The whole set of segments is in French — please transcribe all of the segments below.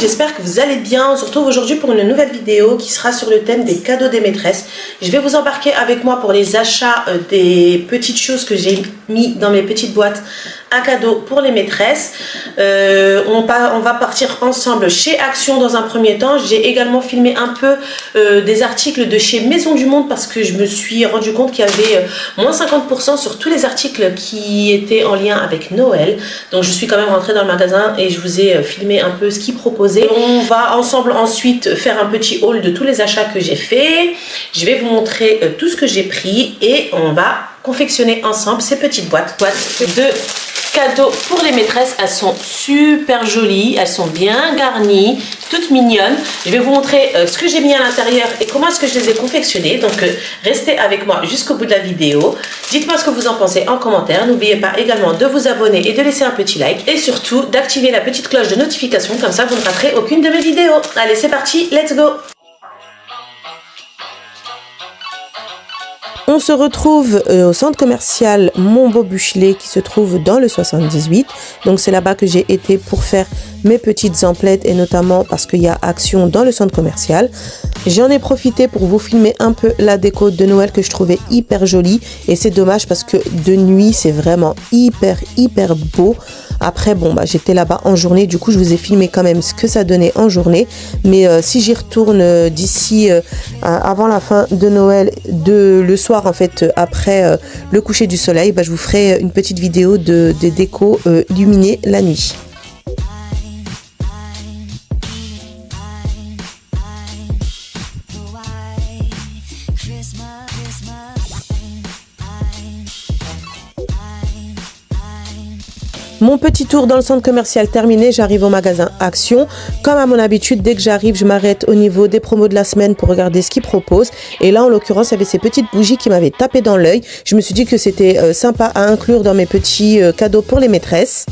j'espère que vous allez bien. On se retrouve aujourd'hui pour une nouvelle vidéo qui sera sur le thème des cadeaux des maîtresses. Je vais vous embarquer avec moi pour les achats des petites choses que j'ai mis dans mes petites boîtes à cadeaux pour les maîtresses. On va partir ensemble chez Action dans un premier temps. J'ai également filmé un peu des articles de chez Maison du Monde parce que je me suis rendu compte qu'il y avait moins 50% sur tous les articles qui étaient en lien avec Noël. Donc je suis quand même rentrée dans le magasin et je vous ai filmé un peu ce qu'ils proposaient. On va ensemble ensuite faire un petit haul de tous les achats que j'ai fait. Je vais vous montrer tout ce que j'ai pris et on va confectionner ensemble ces petites boîtes de cadeaux pour les maîtresses. Elles sont super jolies, elles sont bien garnies, toutes mignonnes. Je vais vous montrer ce que j'ai mis à l'intérieur et comment est-ce que je les ai confectionnées. Donc restez avec moi jusqu'au bout de la vidéo. Dites-moi ce que vous en pensez en commentaire. N'oubliez pas également de vous abonner et de laisser un petit like. Et surtout d'activer la petite cloche de notification, comme ça vous ne raterez aucune de mes vidéos. Allez, c'est parti, let's go! On se retrouve au centre commercial Montbeau-Buchelet qui se trouve dans le 78. Donc c'est là-bas que j'ai été pour faire mes petites emplettes et notamment parce qu'il y a Action dans le centre commercial. J'en ai profité pour vous filmer un peu la déco de Noël que je trouvais hyper jolie et c'est dommage parce que de nuit c'est vraiment hyper beau. Après bon bah j'étais là-bas en journée, du coup je vous ai filmé quand même ce que ça donnait en journée, mais si j'y retourne d'ici avant la fin de Noël, le soir en fait après le coucher du soleil, bah, je vous ferai une petite vidéo de déco illuminée la nuit. Mon petit tour dans le centre commercial terminé, j'arrive au magasin Action. Comme à mon habitude, dès que j'arrive, je m'arrête au niveau des promos de la semaine pour regarder ce qu'ils proposent. Et là, en l'occurrence, il y avait ces petites bougies qui m'avaient tapé dans l'œil. Je me suis dit que c'était sympa à inclure dans mes petits cadeaux pour les maîtresses.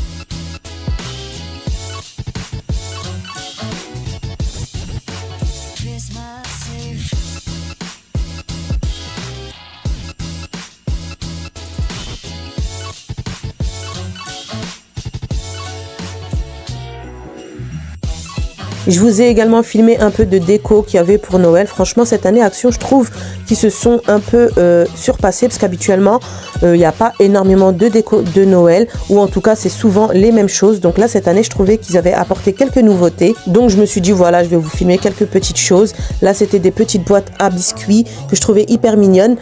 Je vous ai également filmé un peu de déco qu'il y avait pour Noël. Franchement, cette année, Action, je trouve qu'ils se sont un peu surpassés parce qu'habituellement, il n'y a pas énormément de déco de Noël ou en tout cas, c'est souvent les mêmes choses. Donc là, cette année, je trouvais qu'ils avaient apporté quelques nouveautés. Donc, je me suis dit, voilà, je vais vous filmer quelques petites choses. Là, c'était des petites boîtes à biscuits que je trouvais hyper mignonnes.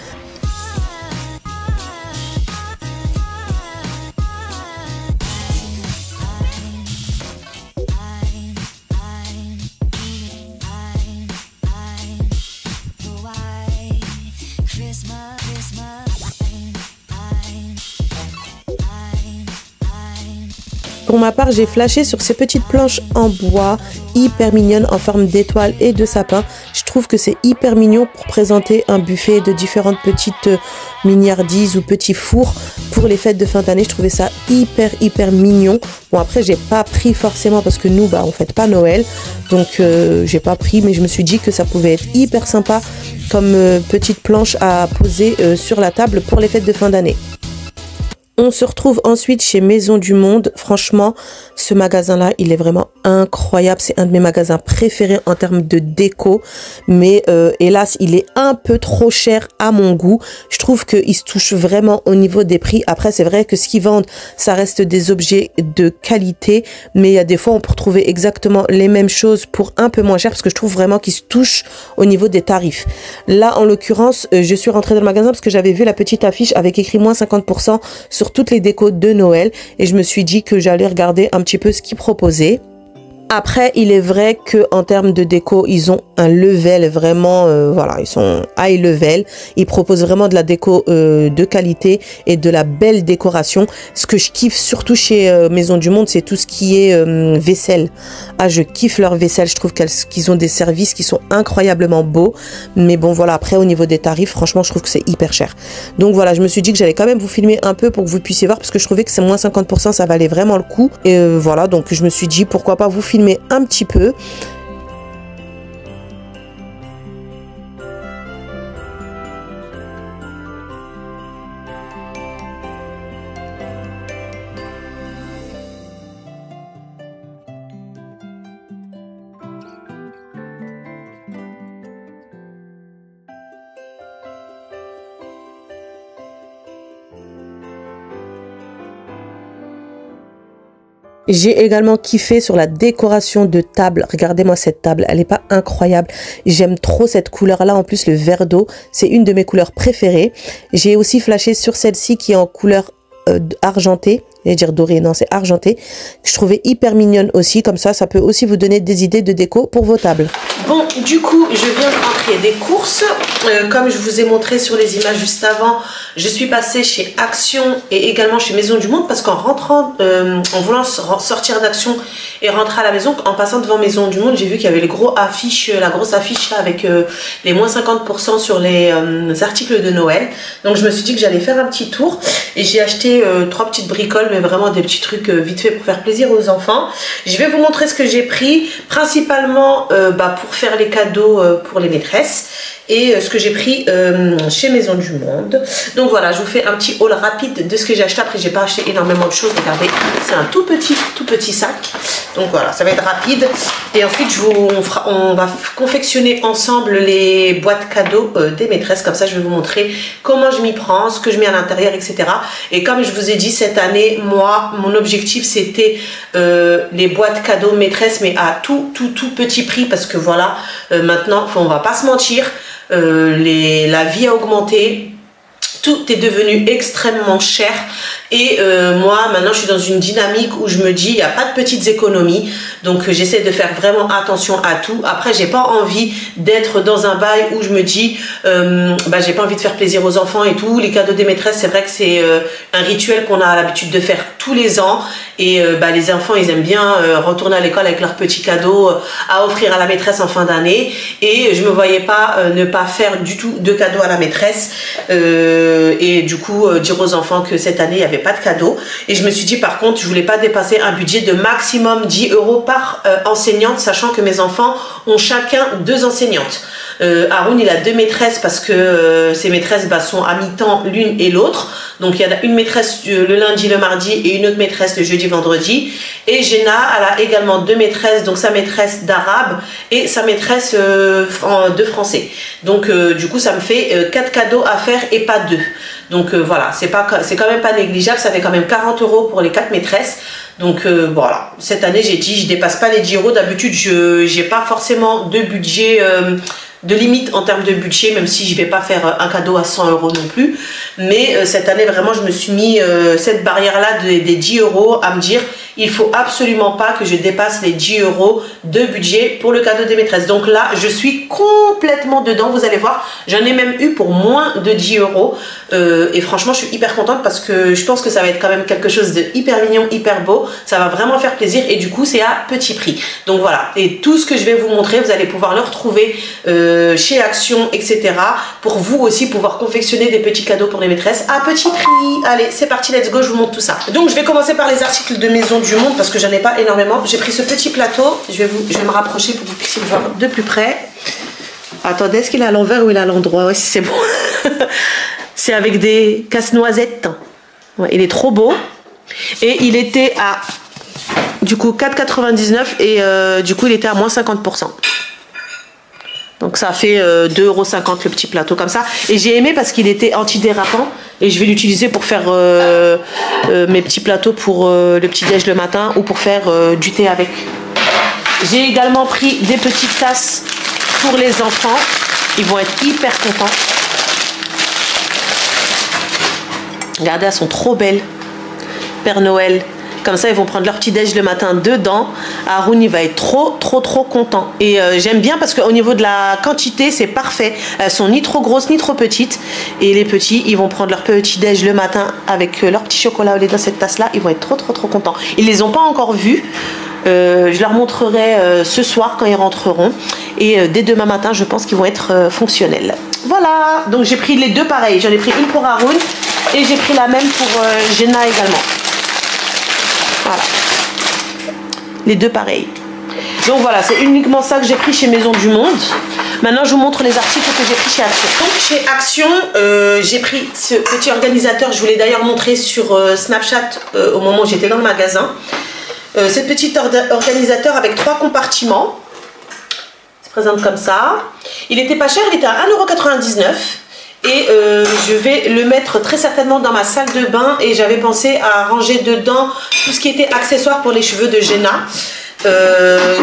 Pour ma part, j'ai flashé sur ces petites planches en bois hyper mignonnes en forme d'étoile et de sapin. Je trouve que c'est hyper mignon pour présenter un buffet de différentes petites mignardises ou petits fours pour les fêtes de fin d'année. Je trouvais ça hyper mignon. Bon, après, j'ai pas pris forcément parce que nous, bah, on fête pas Noël. Donc, j'ai pas pris, mais je me suis dit que ça pouvait être hyper sympa comme petite planche à poser sur la table pour les fêtes de fin d'année. On se retrouve ensuite chez Maison du Monde. Franchement, ce magasin-là, il est vraiment incroyable. C'est un de mes magasins préférés en termes de déco. Mais hélas, il est un peu trop cher à mon goût. Je trouve qu'il se touche vraiment au niveau des prix. Après, c'est vrai que ce qu'ils vendent, ça reste des objets de qualité. Mais il y a des fois, on peut retrouver exactement les mêmes choses pour un peu moins cher. Parce que je trouve vraiment qu'ils se touchent au niveau des tarifs. Là, en l'occurrence, je suis rentrée dans le magasin parce que j'avais vu la petite affiche avec écrit moins 50% sur toutes les décos de Noël et je me suis dit que j'allais regarder un petit peu ce qu'ils proposaient. Après, il est vrai que en termes de déco, ils ont un level vraiment, voilà, ils sont high level. Ils proposent vraiment de la déco de qualité et de la belle décoration. Ce que je kiffe surtout chez Maison du Monde, c'est tout ce qui est vaisselle. Ah, je kiffe leur vaisselle. Je trouve qu'ils ont des services qui sont incroyablement beaux. Mais bon, voilà, après au niveau des tarifs, franchement, je trouve que c'est hyper cher. Donc voilà, je me suis dit que j'allais quand même vous filmer un peu pour que vous puissiez voir parce que je trouvais que c'est moins 50%, ça valait vraiment le coup. Et voilà, donc je me suis dit pourquoi pas vous filmer un petit peu. J'ai également kiffé sur la décoration de table. Regardez-moi cette table, elle n'est pas incroyable. J'aime trop cette couleur-là. En plus, le vert d'eau, c'est une de mes couleurs préférées. J'ai aussi flashé sur celle-ci qui est en couleur argentée. Je vais dire dorée, non, c'est argenté. Je trouvais hyper mignonne aussi. Comme ça peut aussi vous donner des idées de déco pour vos tables. Bon, du coup, je viens de rentrer des courses. Comme je vous ai montré sur les images juste avant, je suis passée chez Action et également chez Maison du Monde parce qu'en rentrant, en voulant sortir d'Action et rentrer à la maison, en passant devant Maison du Monde, j'ai vu qu'il y avait la grosse affiche là avec les moins 50% sur les articles de Noël. Donc je me suis dit que j'allais faire un petit tour et j'ai acheté 3 petites bricoles, mais vraiment des petits trucs vite fait pour faire plaisir aux enfants. Je vais vous montrer ce que j'ai pris, principalement pour faire les cadeaux pour les maîtresses. Et ce que j'ai pris chez Maison du Monde. Donc voilà, je vous fais un petit haul rapide de ce que j'ai acheté. Après, j'ai pas acheté énormément de choses. Regardez, c'est un tout petit sac. Donc voilà, ça va être rapide. Et ensuite, on va confectionner ensemble les boîtes cadeaux des maîtresses. Comme ça, je vais vous montrer comment je m'y prends, ce que je mets à l'intérieur, etc. Et comme je vous ai dit, cette année, moi, mon objectif, c'était les boîtes cadeaux maîtresses, mais à tout petit prix. Parce que voilà, maintenant, on va pas se mentir. La vie a augmenté, tout est devenu extrêmement cher et moi maintenant je suis dans une dynamique où je me dis il n'y a pas de petites économies, donc j'essaie de faire vraiment attention à tout. Après j'ai pas envie d'être dans un bail où je me dis j'ai pas envie de faire plaisir aux enfants et tout. Les cadeaux des maîtresses, c'est vrai que c'est un rituel qu'on a l'habitude de faire tous les ans et les enfants ils aiment bien retourner à l'école avec leurs petits cadeaux à offrir à la maîtresse en fin d'année, et je me voyais pas ne pas faire du tout de cadeaux à la maîtresse et du coup dire aux enfants que cette année il n'y avait pas de cadeaux. Et je me suis dit par contre je voulais pas dépasser un budget de maximum 10 € par enseignante, sachant que mes enfants ont chacun 2 enseignantes. Haroun il a 2 maîtresses parce que ses maîtresses sont à mi-temps l'une et l'autre. Donc il y a une maîtresse le lundi, le mardi et une autre maîtresse le jeudi, vendredi. Et Jenna, elle a également 2 maîtresses, donc sa maîtresse d'arabe et sa maîtresse de français. Donc du coup ça me fait 4 cadeaux à faire et pas 2. Donc voilà, c'est quand même pas négligeable, ça fait quand même 40 € pour les 4 maîtresses. Donc voilà, cette année j'ai dit je dépasse pas les 10 €. D'habitude je n'ai pas forcément de budget, de limite en termes de budget, même si je vais pas faire un cadeau à 100 € non plus. Mais cette année vraiment je me suis mis cette barrière là des 10 € à me dire il faut absolument pas que je dépasse les 10 € de budget pour le cadeau des maîtresses. Donc là je suis complètement dedans, vous allez voir, j'en ai même eu pour moins de 10 € et franchement je suis hyper contente parce que je pense que ça va être quand même quelque chose de hyper mignon, hyper beau, ça va vraiment faire plaisir et du coup c'est à petit prix. Donc voilà, et tout ce que je vais vous montrer vous allez pouvoir le retrouver chez Action, etc. pour vous aussi pouvoir confectionner des petits cadeaux pour les maîtresses à petit prix. Allez c'est parti, let's go, je vous montre tout ça. Donc je vais commencer par les articles de Maison du Monde parce que j'en ai pas énormément. J'ai pris ce petit plateau, je vais me rapprocher pour que vous puissiez le voir de plus près. Attendez, est-ce qu'il est à l'envers ou il est à l'endroit? Oui, c'est bon. C'est avec des casse-noisettes. Ouais, il est trop beau. Et il était à du coup 4,99 € et du coup il était à moins 50%. Donc ça fait 2,50 € le petit plateau comme ça. Et j'ai aimé parce qu'il était antidérapant. Et je vais l'utiliser pour faire mes petits plateaux pour le petit déj le matin ou pour faire du thé avec. J'ai également pris des petites tasses pour les enfants. Ils vont être hyper contents. Regardez, elles sont trop belles. Père Noël. Comme ça, ils vont prendre leur petit déj le matin dedans. Haroun, il va être trop content. Et j'aime bien parce qu'au niveau de la quantité, c'est parfait. Elles sont ni trop grosses, ni trop petites. Et les petits, ils vont prendre leur petit déj le matin avec leur petit chocolat au lait dans cette tasse-là. Ils vont être trop contents. Ils les ont pas encore vus. Je leur montrerai ce soir quand ils rentreront. Et dès demain matin, je pense qu'ils vont être fonctionnels. Voilà. Donc j'ai pris les 2 pareils. J'en ai pris une pour Haroun et j'ai pris la même pour Jenna également. Voilà, les 2 pareils. Donc voilà, c'est uniquement ça que j'ai pris chez Maison du Monde. Maintenant je vous montre les articles que j'ai pris chez Action. Donc chez Action, j'ai pris ce petit organisateur. Je vous l'ai d'ailleurs montré sur Snapchat au moment où j'étais dans le magasin. Ce petit organisateur avec 3 compartiments. Il se présente comme ça. Il était pas cher, il était à 1,99 € et je vais le mettre très certainement dans ma salle de bain et j'avais pensé à ranger dedans tout ce qui était accessoires pour les cheveux de Jenna.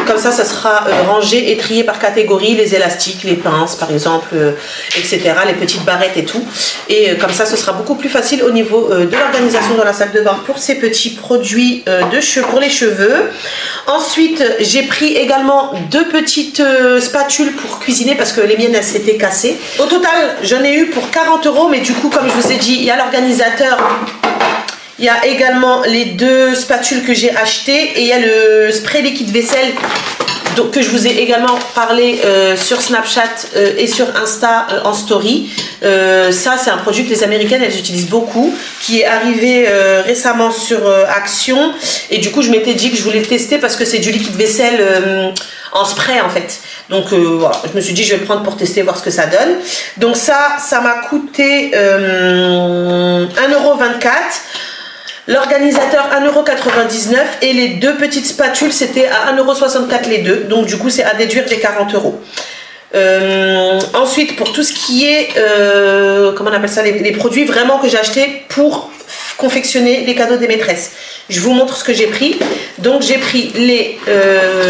Comme ça sera rangé et trié par catégorie, les élastiques, les pinces par exemple, etc., les petites barrettes et tout, et comme ça ce sera beaucoup plus facile au niveau de l'organisation dans la salle de bain pour ces petits produits pour les cheveux. Ensuite j'ai pris également 2 petites spatules pour cuisiner parce que les miennes elles s'étaient cassées. Au total j'en ai eu pour 40 €, mais du coup comme je vous ai dit, il y a l'organisateur. Il y a également les 2 spatules que j'ai achetées et il y a le spray liquide vaisselle que je vous ai également parlé sur Snapchat et sur Insta en story. Ça c'est un produit que les Américaines elles utilisent beaucoup, qui est arrivé récemment sur Action, et du coup je m'étais dit que je voulais le tester parce que c'est du liquide vaisselle en spray en fait. Donc voilà, je me suis dit je vais le prendre pour tester, voir ce que ça donne. Donc ça m'a coûté 1,24 €. L'organisateur 1,99 € et les 2 petites spatules c'était à 1,64 € les deux, donc du coup c'est à déduire des 40 €. Ensuite pour tout ce qui est comment on appelle ça, les produits vraiment que j'ai acheté pour confectionner les cadeaux des maîtresses, je vous montre ce que j'ai pris. Donc j'ai pris les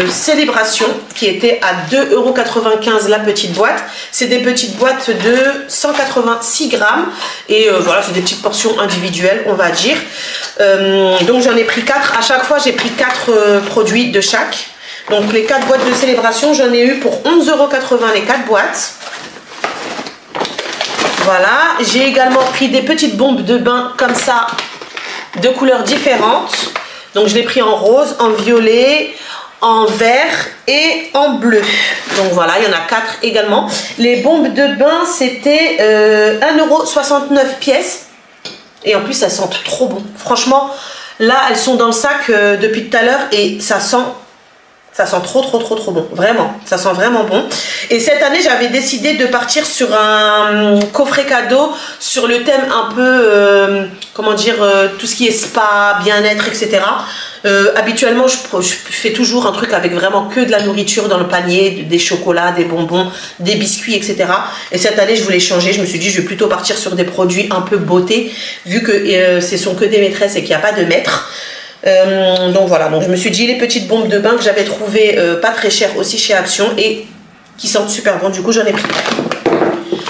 célébrations qui étaient à 2,95 € la petite boîte. C'est des petites boîtes de 186 grammes et voilà, c'est des petites portions individuelles on va dire. Donc j'en ai pris 4, à chaque fois j'ai pris 4 produits de chaque. Donc les 4 boîtes de célébration j'en ai eu pour 11,80 € les 4 boîtes. Voilà, j'ai également pris des petites bombes de bain comme ça, de couleurs différentes. Donc je l'ai pris en rose, en violet, en vert et en bleu. Donc voilà, il y en a 4 également. Les bombes de bain c'était 1,69 € pièce. Et en plus elles sentent trop bon. Franchement, là elles sont dans le sac depuis tout à l'heure et ça sent trop bon, vraiment, ça sent vraiment bon. Et cette année j'avais décidé de partir sur un coffret cadeau sur le thème un peu comment dire, tout ce qui est spa, bien-être, etc. Habituellement je fais toujours un truc avec vraiment que de la nourriture dans le panier, des chocolats, des bonbons, des biscuits, etc. Et cette année je voulais changer, je me suis dit je vais plutôt partir sur des produits un peu beauté, vu que ce sont que des maîtresses et qu'il n'y a pas de maître. Donc voilà, donc je me suis dit les petites bombes de bain que j'avais trouvées pas très chères aussi chez Action et qui sentent super bon, du coup j'en ai pris.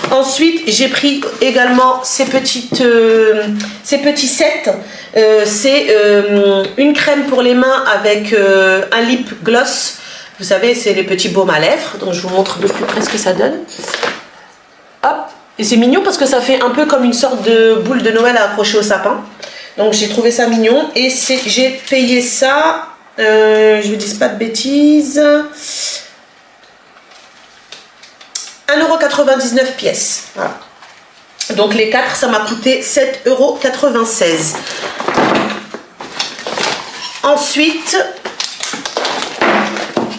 Ensuite j'ai pris également ces petits sets. C'est une crème pour les mains avec un lip gloss, vous savez c'est les petits baumes à lèvres. Donc je vous montre de plus près ce que ça donne. Hop, et c'est mignon parce que ça fait un peu comme une sorte de boule de Noël à accrocher au sapin. Donc j'ai trouvé ça mignon et j'ai payé ça, je vous dis pas de bêtises, 1,99 € pièce. Voilà. Donc les 4 ça m'a coûté 7,96 €. Ensuite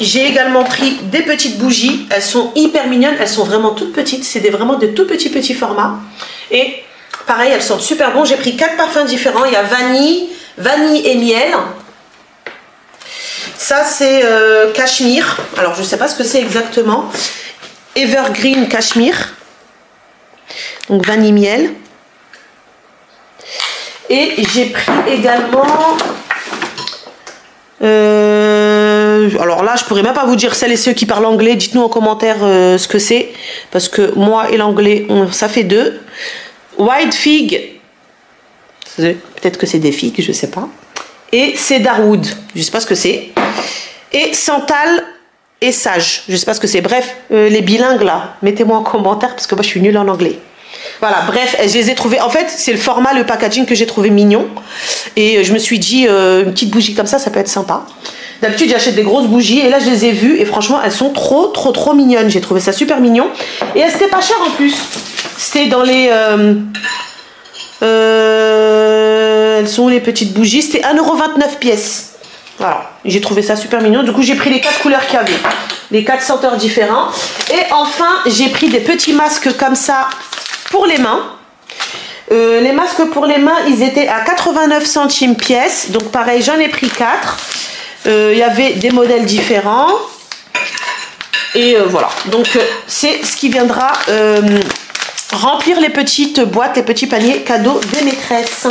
j'ai également pris des petites bougies, elles sont hyper mignonnes, elles sont vraiment toutes petites, c'est vraiment de tout petits formats et pareil, elles sentent super bon. J'ai pris 4 parfums différents. Il y a vanille, et miel. Ça, c'est cachemire. Alors, je ne sais pas ce que c'est exactement. Evergreen cachemire. Donc, vanille, miel. Et j'ai pris également... alors là, je pourrais même pas vous dire, celles et ceux qui parlent anglais, dites-nous en commentaire ce que c'est. Parce que moi et l'anglais, ça fait 2. White fig, peut-être que c'est des figues, je sais pas. Et cedarwood, je sais pas ce que c'est. Et santal et sage, je sais pas ce que c'est. Bref, les bilingues là, mettez-moi en commentaire parce que moi je suis nulle en anglais. Voilà, bref, je les ai trouvés. En fait, c'est le format, le packaging que j'ai trouvé mignon. Et je me suis dit, une petite bougie comme ça peut être sympa. D'habitude, j'achète des grosses bougies et là, je les ai vues et franchement, elles sont trop mignonnes. J'ai trouvé ça super mignon. Et elles étaient pas chères en plus. C'était dans les... elles sont où les petites bougies? C'était 1,29 € pièce. Voilà, j'ai trouvé ça super mignon. Du coup, j'ai pris les 4 couleurs qu'il y avait. Les 4 senteurs différents. Et enfin, j'ai pris des petits masques comme ça pour les mains. Les masques pour les mains, ils étaient à 89 centimes pièce. Donc pareil, j'en ai pris 4. Il y avait des modèles différents. Et voilà. Donc c'est ce qui viendra remplir les petites boîtes, les petits paniers cadeaux des maîtresses.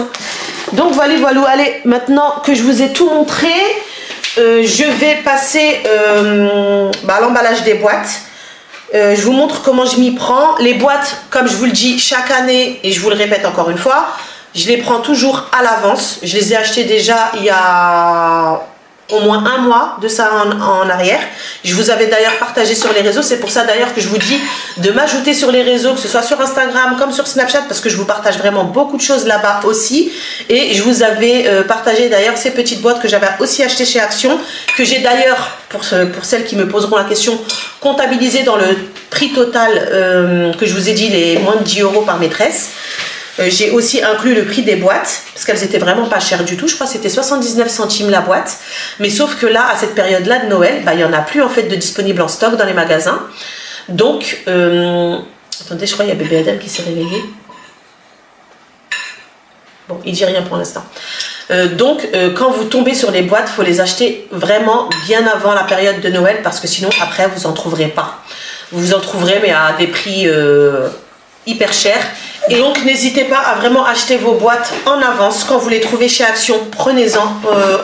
Donc voilà, voilà. Allez, maintenant que je vous ai tout montré, je vais passer à l'emballage des boîtes. Je vous montre comment je m'y prends. Les boîtes, comme je vous le dis chaque année, et je vous le répète encore une fois, je les prends toujours à l'avance. Je les ai achetés déjà il y a au moins un mois de ça en arrière. Je vous avais d'ailleurs partagé sur les réseaux. C'est pour ça d'ailleurs que je vous dis de m'ajouter sur les réseaux, que ce soit sur Instagram comme sur Snapchat, parce que je vous partage vraiment beaucoup de choses là-bas aussi. Et je vous avais partagé d'ailleurs ces petites boîtes que j'avais aussi achetées chez Action, que j'ai d'ailleurs, pour celles qui me poseront la question, comptabilisées dans le prix total que je vous ai dit, les moins de 10 € par maîtresse. J'ai aussi inclus le prix des boîtes, parce qu'elles étaient vraiment pas chères du tout. Je crois que c'était 79 centimes la boîte. Mais sauf que là, à cette période-là de Noël, il n'y en a plus en fait de disponible en stock dans les magasins. Donc, attendez, je crois qu'il y a bébé Adam qui s'est réveillé. Bon, il dit rien pour l'instant. Donc, quand vous tombez sur les boîtes, il faut les acheter vraiment bien avant la période de Noël, parce que sinon, après, vous en trouverez pas. Vous en trouverez, mais à des prix hyper chers. Et donc n'hésitez pas à vraiment acheter vos boîtes en avance. Quand vous les trouvez chez Action, prenez-en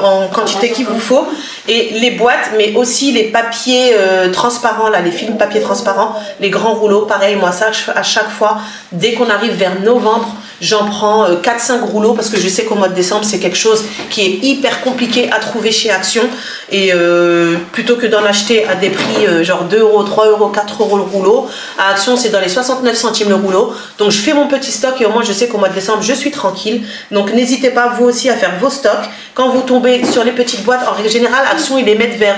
en quantité qu'il vous faut. Et les boîtes, mais aussi les papiers transparents, là, les films papier transparents, les grands rouleaux, pareil, moi ça à chaque fois, dès qu'on arrive vers novembre, j'en prends 4-5 rouleaux, parce que je sais qu'au mois de décembre c'est quelque chose qui est hyper compliqué à trouver chez Action. Et plutôt que d'en acheter à des prix genre 2 €, 3 €, 4 € le rouleau, à Action c'est dans les 69 centimes le rouleau. Donc je fais mon petit stock et au moins je sais qu'au mois de décembre je suis tranquille. Donc n'hésitez pas vous aussi à faire vos stocks. Quand vous tombez sur les petites boîtes, en règle générale Action ils les mettent vers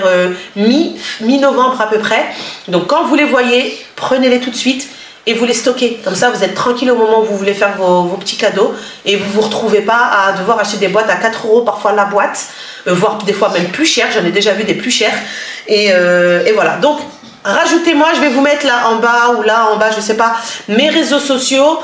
mi-novembre à peu près. Donc quand vous les voyez, prenez-les tout de suite et vous les stockez. Comme ça vous êtes tranquille au moment où vous voulez faire vos petits cadeaux, et vous ne vous retrouvez pas à devoir acheter des boîtes à 4 € parfois la boîte, voire des fois même plus cher. J'en ai déjà vu des plus chers. Et voilà. Donc rajoutez-moi, je vais vous mettre là en bas ou là en bas, je sais pas, mes réseaux sociaux.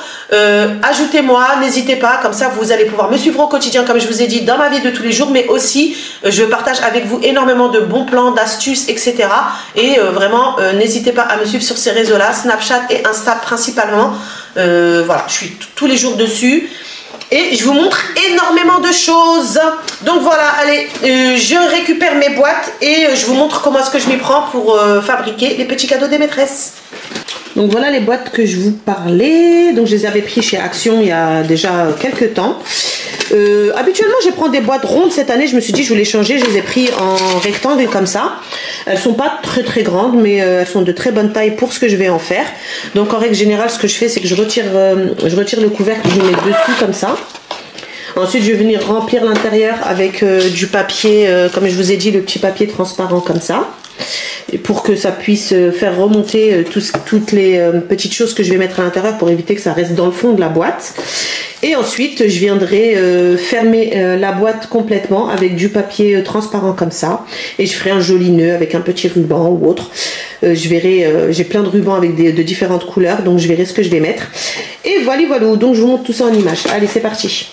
Ajoutez-moi, n'hésitez pas, comme ça vous allez pouvoir me suivre au quotidien, comme je vous ai dit, dans ma vie de tous les jours, mais aussi je partage avec vous énormément de bons plans, d'astuces, etc. Et vraiment, n'hésitez pas à me suivre sur ces réseaux-là, Snapchat et Insta principalement. Voilà, je suis tous les jours dessus. Et je vous montre énormément de choses. Donc voilà, allez, je récupère mes boîtes et je vous montre comment est-ce que je m'y prends pour fabriquer les petits cadeaux des maîtresses. Donc voilà les boîtes que je vous parlais. Donc je les avais pris chez Action il y a déjà quelques temps. Habituellement je prends des boîtes rondes. Cette année je me suis dit je voulais changer. Je les ai pris en rectangle comme ça. Elles sont pas très grandes, mais elles sont de très bonne taille pour ce que je vais en faire. Donc en règle générale ce que je fais c'est que je retire le couvercle, je le mets dessus comme ça. Ensuite je vais venir remplir l'intérieur avec du papier, comme je vous ai dit, le petit papier transparent comme ça, pour que ça puisse faire remonter toutes les petites choses que je vais mettre à l'intérieur, pour éviter que ça reste dans le fond de la boîte. Et ensuite je viendrai fermer la boîte complètement avec du papier transparent comme ça, et je ferai un joli nœud avec un petit ruban ou autre. Je verrai, j'ai plein de rubans avec de différentes couleurs, donc je verrai ce que je vais mettre. Et voilà, donc je vous montre tout ça en image. Allez, c'est parti.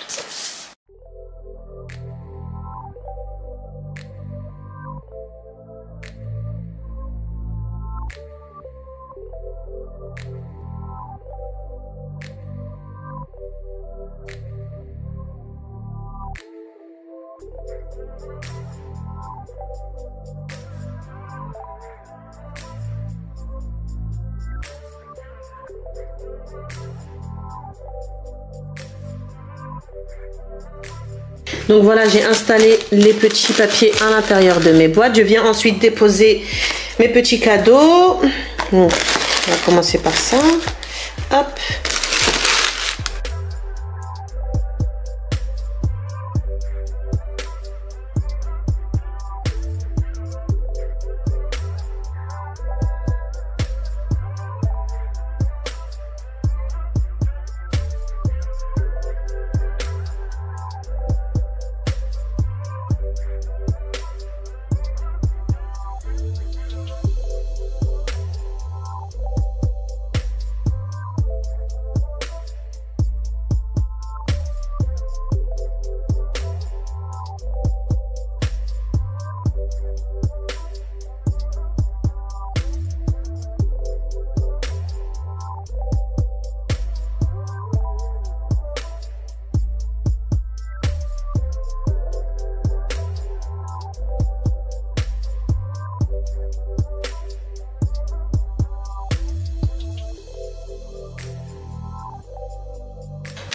Donc voilà, j'ai installé les petits papiers à l'intérieur de mes boîtes. Je viens ensuite déposer mes petits cadeaux. Donc, on va commencer par ça. Hop.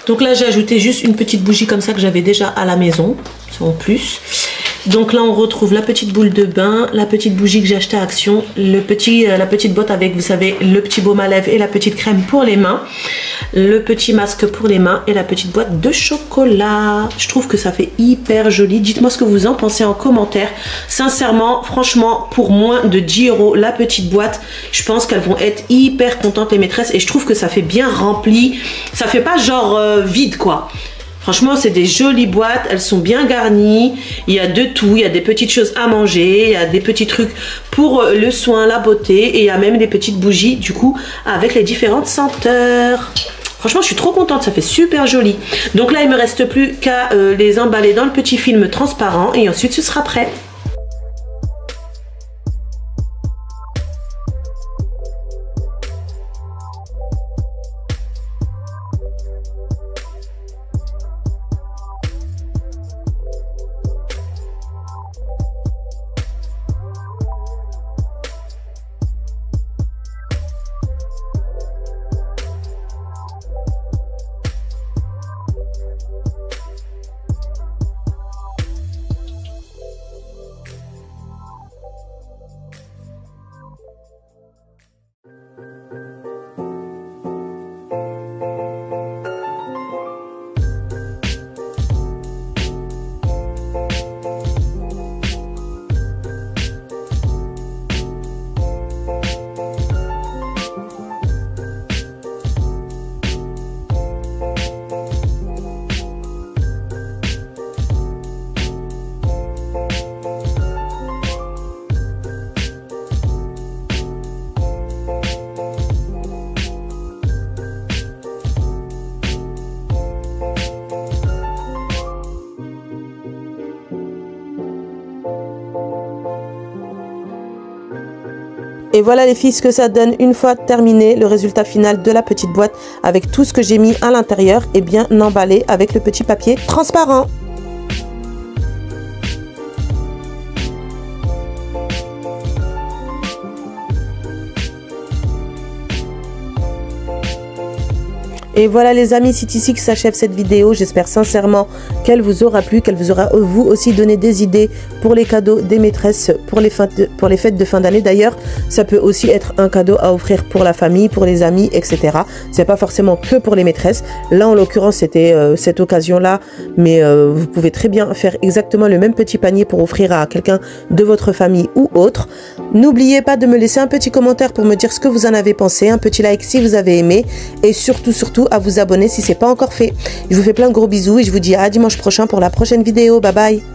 Donc là j'ai ajouté juste une petite bougie comme ça que j'avais déjà à la maison, c'est en plus. Donc là on retrouve la petite boule de bain, la petite bougie que j'ai achetée à Action, la petite boîte avec, vous savez, le petit baume à lèvres et la petite crème pour les mains, le petit masque pour les mains et la petite boîte de chocolat. Je trouve que ça fait hyper joli. Dites-moi ce que vous en pensez en commentaire. Sincèrement, franchement, pour moins de 10 € la petite boîte, je pense qu'elles vont être hyper contentes les maîtresses et je trouve que ça fait bien rempli. Ça fait pas genre vide quoi. Franchement, c'est des jolies boîtes, elles sont bien garnies, il y a de tout, il y a des petites choses à manger, il y a des petits trucs pour le soin, la beauté, et il y a même des petites bougies, du coup, avec les différentes senteurs. Franchement, je suis trop contente, ça fait super joli. Donc là, il ne me reste plus qu'à les emballer dans le petit film transparent, et ensuite, ce sera prêt. Et voilà les filles ce que ça donne une fois terminé, le résultat final de la petite boîte avec tout ce que j'ai mis à l'intérieur et bien emballé avec le petit papier transparent. Et voilà les amis, c'est ici que s'achève cette vidéo. J'espère sincèrement qu'elle vous aura plu, qu'elle vous aura vous aussi donné des idées pour les cadeaux des maîtresses pour les fêtes de fin d'année. D'ailleurs, ça peut aussi être un cadeau à offrir pour la famille, pour les amis, etc. C'est pas forcément que pour les maîtresses. Là, en l'occurrence, c'était cette occasion-là, mais vous pouvez très bien faire exactement le même petit panier pour offrir à quelqu'un de votre famille ou autre. N'oubliez pas de me laisser un petit commentaire pour me dire ce que vous en avez pensé, un petit like si vous avez aimé et surtout à vous abonner si ce n'est pas encore fait. Je vous fais plein de gros bisous et je vous dis à dimanche prochain pour la prochaine vidéo. Bye bye.